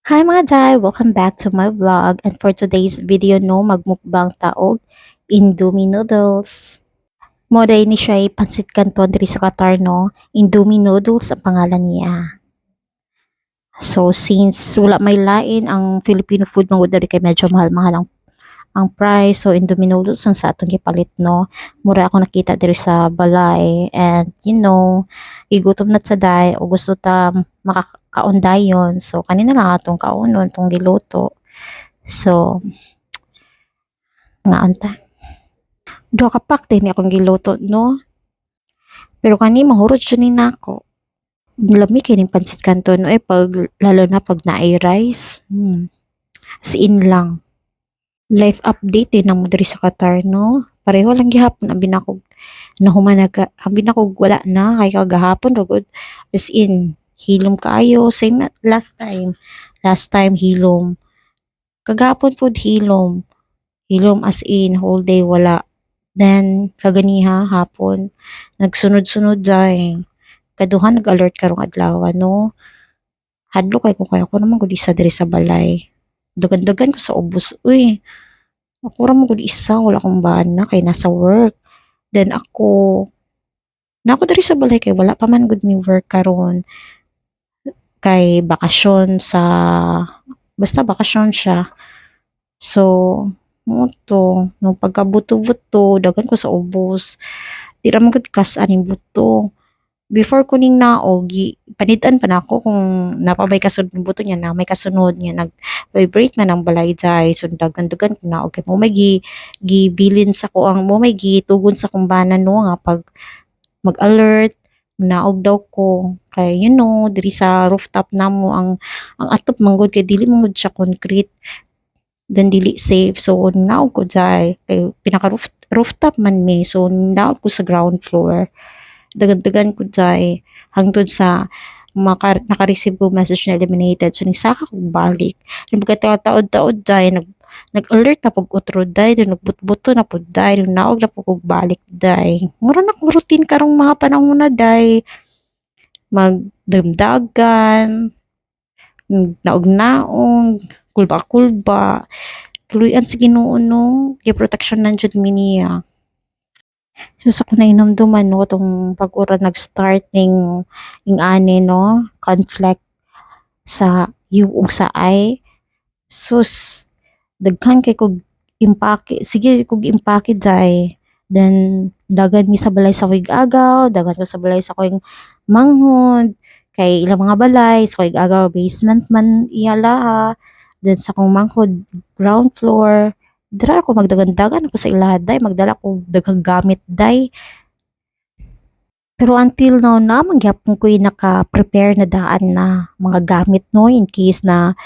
Hi mga Jai! Welcome back to my vlog, and for today's video no, magmukbang taog Indomie noodles. Moday ni siya ay pansit canton diri sa Qatar no, Indomie noodles ang pangalan niya. So since wala may lain ang Filipino food mangod diri kay medyo mahal-mahal ang price, so Indomie noodles ang sa atong gipalit no. Mura ako nakita diri sa balay, and igutom na sa day o gusto ta makakaon dayon, so kanina lang atong kaunon tong giluto. So nga anta, duha ka pack din akong giluto no, pero kani mahurot siya ni nako. Lami kay ning pansit canton no, pag lalo na pag naay rice, as in lang. Life update din ang diri sa Qatar no, pareho lang gihapon ang binakog nahuman ang binakog wala na kay kagahapon rugod, as in hilom kaayo, same na last time hilom, kagahapon pod hilom as in whole day wala. Then kaganiha hapon nagsunod-sunod dai, kaduha nag-alert karong adlaw no. Hadlo kay ko naman gud isa diri sa balay, dagan-dagan ko sa ubos uy. Ako ra mo gud isa, wala akong bana kay nasa work. Then nako diri sa balay kay wala pa man gud mi work karon, kay bakasyon sa basta bakasyon siya. So mo to nung pagkabuto-buto dagan ko sa ubos, di ra man gud kas aning buto. Before ko ning naog panitan pa nako kung napabay kasunod ng buto niya na may kasunod niya nag-vibrate man ang balay jay, so dagan-dagan ko naog kay mo may gibilin sa ko ang mo may gitugon sa kumbana no nga pag mag-alert naog daw ko kay diri sa rooftop namo ang atop manggod kay dili manggod siya concrete, then dili safe, so naog ko jay kay pinaka rooftop man mi, so naog ko sa ground floor. Dagan-dagan ko jay hangtod sa naka-receive ko message na eliminated, so nisaka kog balik. Pagkataod-taod jay nag-alert na pag utro day, then nagbutbuto na pud day, then naog na pud kog balik day. Mura na kong routine karong mga panahon na day, magdamdagan, naog-naong, kulba-kulba, tuluyan sa Ginoo no, kay protection nan jud mi niya. So sa kunay hinumduman no, tong pag-ura nag-start ning ani no, conflict sa ug sa ay. Sus, daghan kay kog impake, sige kog impake jay. Then dagan mi sa balay sa kuig agaw, dagan ko sa balay sa kuig manghod, kay ilang mga balay sa kuig agaw basement man iya laha. Then sa kong manghod ground floor, dira ako magdagan-dagan ako sa iladay, magdala ko daghang gamit day. Pero until now na mangyapon ko naka-prepare na daan na mga gamit no, in case na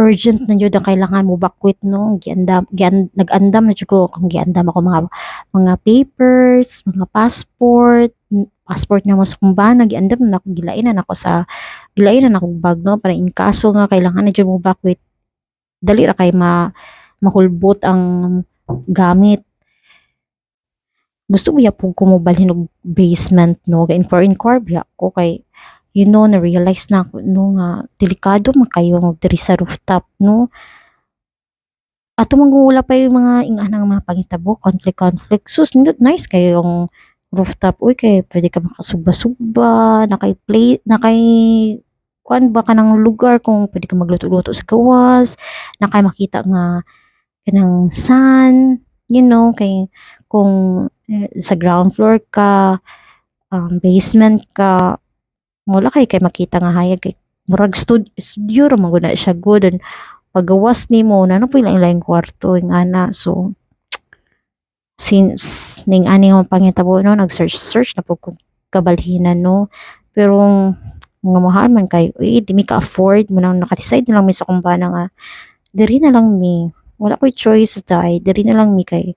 urgent na jud ang kailangan mo bakwit no, nag-andam na jud ko kung giandam ako mga papers, mga passport na mas kumbana giandam na ako, gilainan ako bag no, para in kaso nga kailangan na jud mo bakwit, dali ra kay mahulbot ang gamit. Gusto ko po kumubalhin og basement no, inquire biya ko kay na-realize na ako no nga delikado man kayo diri sa rooftop no. Ato manguula pa yung mga inganang mga pangitabo, conflict. Sus, nice kayo yung rooftop. Uy, kay pwede ka makasugba-sugba, nakay kuan ba ka ng lugar kung pwede ka magluto-luto sa gawas, nakay makita nga kanang sun, kay kung sa ground floor ka, basement ka, wala kay makita nga hayag kay murag studio ra man gud na siya good, and paggawas nimo nano po ilang kwarto ing ana. So since ning ani mo pangitabo no, nag-search na po kung kabalhinan no, pero nga mahal man kay di mi ka afford mo nang naka-decide na lang mi sa kumbana nga diri na lang mi, wala ko'y choice dai, diri na lang mi kay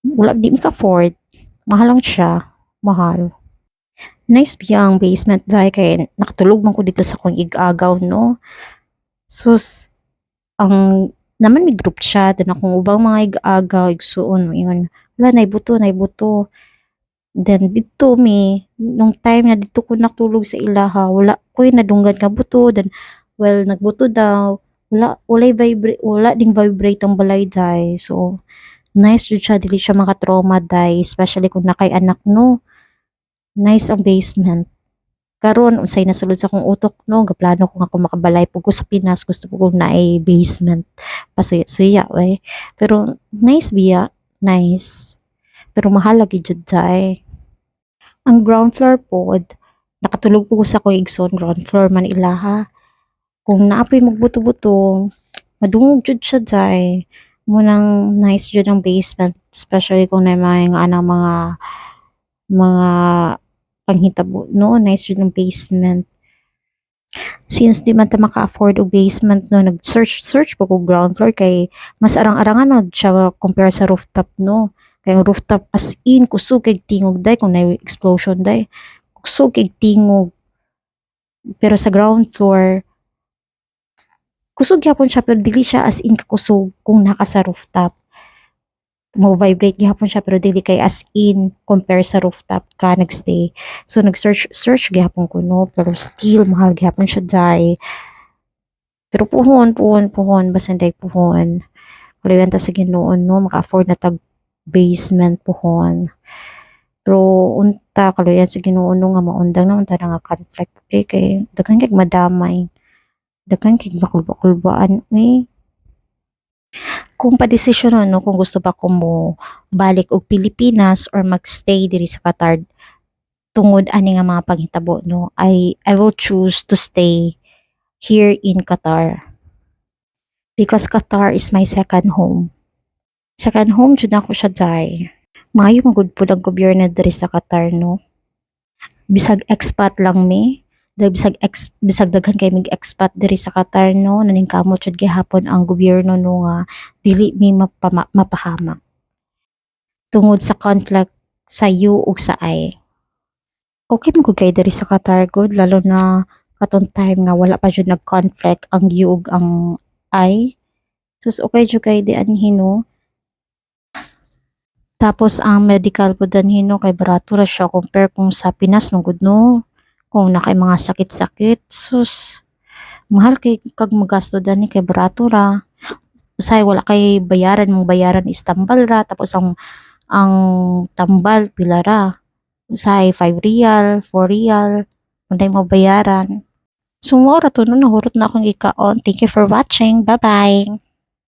wala di mi ka afford, mahal lang siya, mahal. Nice biya ang basement dai kay nakatulog man ko dito sa kong igagaw no. Sus, ang naman may group chat na kung ubang mga igagaw igsuon ingon wala nay buto. Then dito nung time na dito ko natulog sa ilaha, wala ko'y nadunggan nga buto, then Well, nagbuto daw. Wala ding vibrate ang balay day. So, nice jud siya, dili siya maka-trauma day, especially kung nakay anak no. Nice ang basement. Karon unsay nasulod sa akong utok no, gaplano ko nga kung makabalay pug ko sa Pinas, gusto ko kung naay basement. Pasuya-suya we. Pero nice biya, nice. Pero mahal lagi jud day. Ang ground floor pod, nakatulog po ko sa akong igsoon, ground floor man ilaha. Kung naapoy magbuto-buto, madungog jud siya day. Munang nice jud ang basement, especially kung na may nga anang mga panghitabo no, nice jud ang basement. Since di man ta maka-afford og basement no, nag-search po ko ground floor kay mas arang-arangan na siya compare sa rooftop no. Kay ang rooftop as in kusog kay tingog day kung na explosion day. Kusog kay tingog. Pero sa ground floor kusog gyapon siya pero dili siya as in kakusog kung naka sa rooftop. Mo vibrate gyapon siya pero dili kay as in compare sa rooftop ka nagstay. So nag-search gyapon ko no, pero still mahal gyapon siya day. Pero puhon basta day puhon. Kalayan ta sa Ginoo no, maka-afford na tag basement puhon. Pero unta kalayan sa Ginoo no nga maundang naman ta nga conflict kay daghan kay madamay. Daghan kay makulba-kulbaan kung padesisyonon no kung gusto ba ko mo balik og Pilipinas or magstay diri sa Qatar tungod ani nga mga panghitabo no, I will choose to stay here in Qatar because Qatar is my second home. Second home jud ako siya day. Maayo magud pud ang gobyerno diri sa Qatar no. Bisag expat lang bisag daghan kay mig expat diri sa Qatar no, naningkamot jud gihapon ang gobyerno no nga dili mi mapahamak tungod sa conflict sa U ug sa I. Okay mo kay diri sa Qatar good lalo na katong time nga wala pa jud nag-conflict ang U ug ang I. Sus okay jud kay di anhi no. Tapos ang medical pud danhi no kay barato ra siya compare kung sa Pinas man gud no. Kung na kay mga sakit-sakit, sus, mahal kay kag magasto dani kay barato ra. Usay wala kay mong bayaran is tambal ra tapos ang tambal pila ra. Usay 5 real, 4 real, unday mo bayaran. So mo ra to no nahurot na akong ikaon. Thank you for watching. Bye-bye.